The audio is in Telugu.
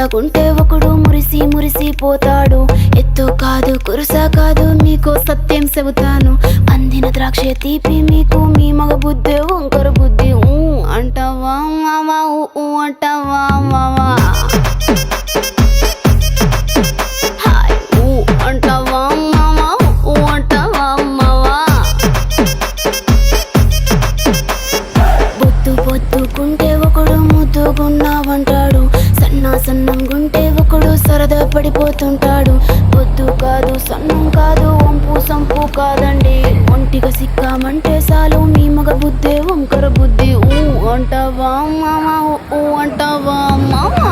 సన్నగుంటే ఒకడు మురిసి మురిసిపోతాడు. ఎత్తు కాదు కురుస కాదు మీకో సత్యం చెబుతాను. అందిన ద్రాక్ష తీపి మీకు మీ మగ బుద్ధి వంకర బుద్ధి. అంటావా మావా అంటావా మావా అంటావా మావా అంటావా మావా. బొద్దు బొద్దుకుంటే ఒకడు ముద్దుగున్నావంటాడు. సన్నంగుంటే ఒకడు సరదా పడిపోతుంటాడు. బొద్దు కాదు సన్నం కాదు వంపు సంపు కాదండి. ఒంటిగా సిక్కామంటే చాలు మీ మగ బుద్ధే వంకర బుద్ధి. అంటావా మావా అంటావా మావా.